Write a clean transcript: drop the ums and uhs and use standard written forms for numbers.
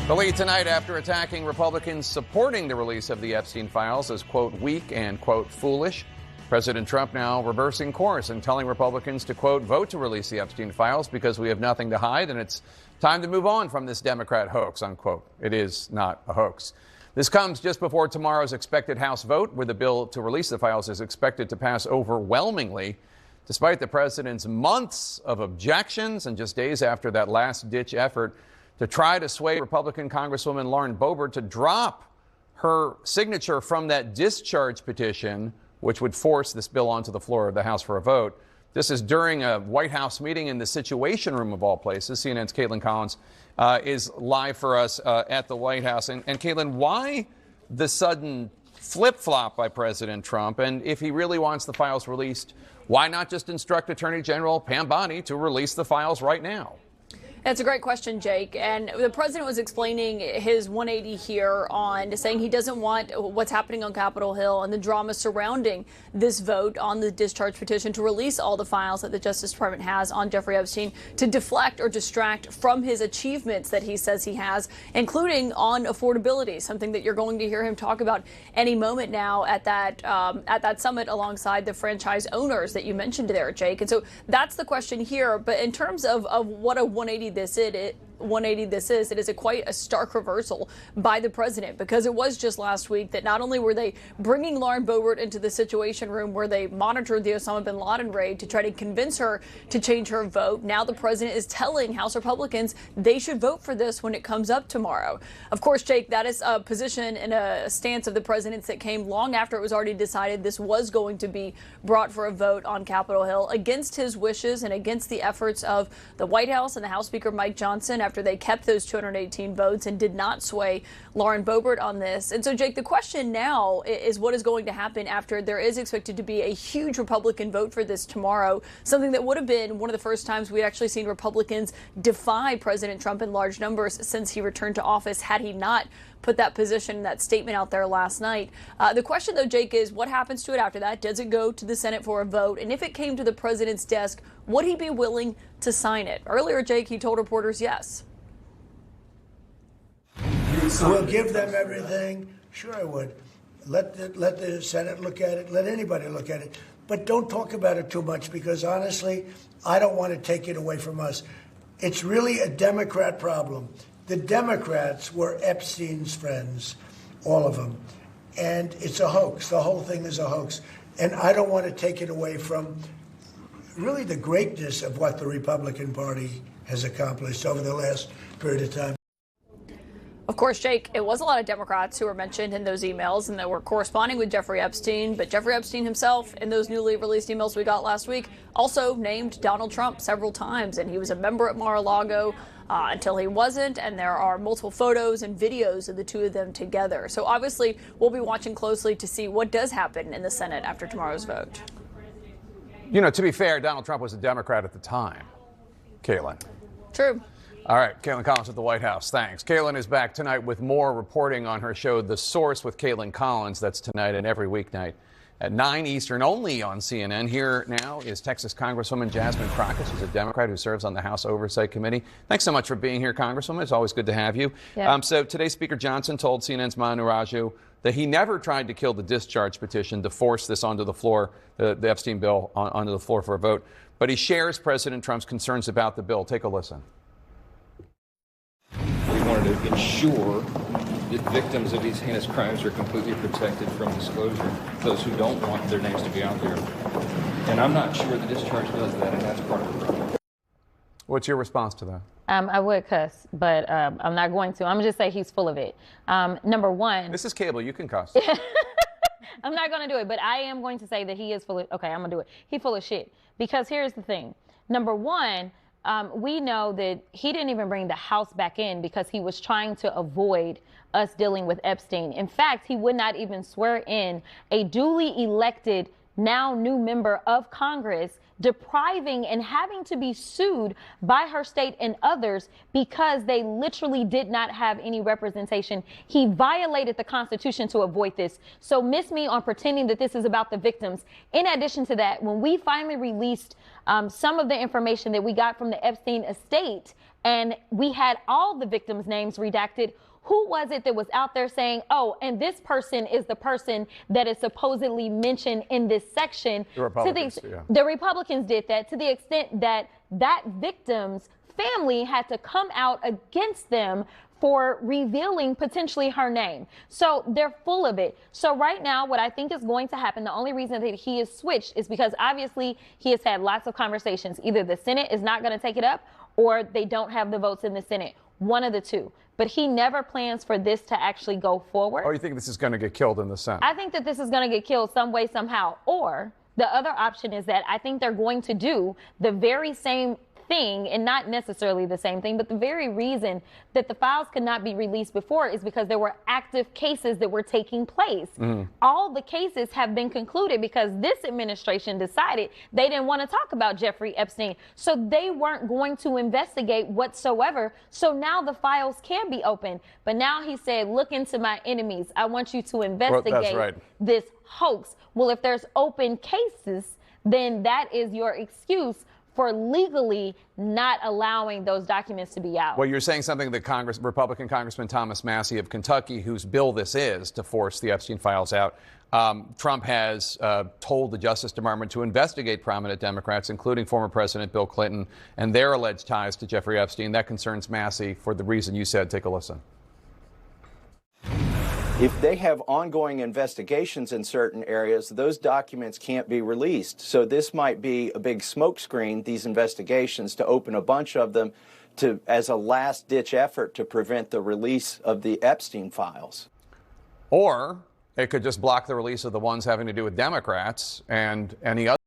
The lead tonight after attacking Republicans supporting the release of the Epstein files as, quote, weak and, quote, foolish. President Trump now reversing course and telling Republicans to, quote, vote to release the Epstein files because we have nothing to hide and it's time to move on from this Democrat hoax, unquote. It is not a hoax. This comes just before tomorrow's expected House vote, where the bill to release the files is expected to pass overwhelmingly, despite the president's months of objections and just days after that last-ditch effort to try to sway Republican Congresswoman Lauren Boebert to drop her signature from that discharge petition, which would force this bill onto the floor of the House for a vote. This is during a White House meeting in the Situation Room of all places. CNN's Caitlin Collins is live for us at the White House. And Caitlin, why the sudden flip-flop by President Trump? And if he really wants the files released, why not just instruct Attorney General Pam Bondi to release the files right now? That's a great question, Jake. And the president was explaining his 180 here on saying he doesn't want what's happening on Capitol Hill and the drama surrounding this vote on the discharge petition to release all the files that the Justice Department has on Jeffrey Epstein to deflect or distract from his achievements that he says he has, including on affordability, something that you're going to hear him talk about any moment now at that summit alongside the franchise owners that you mentioned there, Jake. And so that's the question here. But in terms of what a 180 this is, it is quite a stark reversal by the president, because it was just last week that not only were they bringing Lauren Boebert into the Situation Room where they monitored the Osama bin Laden raid to try to convince her to change her vote, now the president is telling House Republicans they should vote for this when it comes up tomorrow. Of course, Jake, that is a position and a stance of the president's that came long after it was already decided this was going to be brought for a vote on Capitol Hill, against his wishes and against the efforts of the White House and the House Speaker Mike Johnson, after they kept those 218 votes and did not sway Lauren Boebert on this. And so, Jake, the question now is what is going to happen after there is expected to be a huge Republican vote for this tomorrow, something that would have been one of the first times we'd actually seen Republicans defy President Trump in large numbers since he returned to office, had he not put that position, that statement out there last night. The question, though, Jake, is what happens to it after that? Does it go to the Senate for a vote? And if it came to the president's desk, would he be willing to sign it? Earlier, Jake, he told reporters yes. We'll give them everything. Sure, I would. Let the Senate look at it. Let anybody look at it. But don't talk about it too much, because honestly, I don't want to take it away from us. It's really a Democrat problem. The Democrats were Epstein's friends, all of them. And it's a hoax. The whole thing is a hoax. And I don't want to take it away from really the greatness of what the Republican Party has accomplished over the last period of time. Of course, Jake, it was a lot of Democrats who were mentioned in those emails and that were corresponding with Jeffrey Epstein. But Jeffrey Epstein himself, in those newly released emails we got last week, also named Donald Trump several times. And he was a member at Mar-a-Lago until he wasn't. And there are multiple photos and videos of the two of them together. So obviously, we'll be watching closely to see what does happen in the Senate after tomorrow's vote. You know, to be fair, Donald Trump was a Democrat at the time, Caitlin. True. All right, Caitlin Collins at the White House. Thanks. Caitlin is back tonight with more reporting on her show, The Source with Caitlin Collins. That's tonight and every weeknight at 9 Eastern, only on CNN. Here now is Texas Congresswoman Jasmine Crockett. She's a Democrat who serves on the House Oversight Committee. Thanks so much for being here, Congresswoman. It's always good to have you. Yeah. So today, Speaker Johnson told CNN's Manu Raju that he never tried to kill the discharge petition to force this onto the floor, the Epstein bill, onto the floor for a vote. But he shares President Trump's concerns about the bill. Take a listen. We wanted to ensure that victims of these heinous crimes are completely protected from disclosure, those who don't want their names to be out there. And I'm not sure the discharge does that, and that's part of the problem. What's your response to that? I would cuss, but I'm not going to. I'm going to just say he's full of it. Number one. This is cable. You can cuss. I'm not going to do it, but I am going to say that he is full of, okay, I'm going to do it. He's full of shit. Because here's the thing. Number one, we know that he didn't even bring the House back in because he was trying to avoid us dealing with Epstein. In fact, he would not even swear in a duly elected, now new member of Congress, depriving and having to be sued by her state and others because they literally did not have any representation. He violated the Constitution to avoid this. So miss me on pretending that this is about the victims. In addition to that, when we finally released some of the information that we got from the Epstein estate and we had all the victims' names redacted, who was it that was out there saying, oh, and this person is the person that is supposedly mentioned in this section? The Republicans, The Republicans did that, to the extent that that victim's family had to come out against them for revealing potentially her name. So they're full of it. So right now, what I think is going to happen, the only reason that he is switched is because obviously he has had lots of conversations. Either the Senate is not going to take it up or they don't have the votes in the Senate. One of the two. But he never plans for this to actually go forward. Oh, you think this is going to get killed in the Senate? I think that this is going to get killed some way, somehow. Or the other option is that I think they're going to do the very same thing, and not necessarily the same thing, but the very reason that the files could not be released before is because there were active cases that were taking place. All the cases have been concluded because this administration decided they didn't want to talk about Jeffrey Epstein. So they weren't going to investigate whatsoever. So now the files can be opened. But now he said, look into my enemies. I want you to investigate this hoax. Well, if there's open cases, then that is your excuse for legally not allowing those documents to be out. Well, you're saying something that Republican Congressman Thomas Massie of Kentucky, whose bill this is to force the Epstein files out, Trump has told the Justice Department to investigate prominent Democrats, including former President Bill Clinton, and their alleged ties to Jeffrey Epstein. That concerns Massie for the reason you said. Take a listen. If they have ongoing investigations in certain areas, those documents can't be released. So this might be a big smokescreen, these investigations, to open a bunch of them as a last-ditch effort to prevent the release of the Epstein files. Or it could just block the release of the ones having to do with Democrats and any other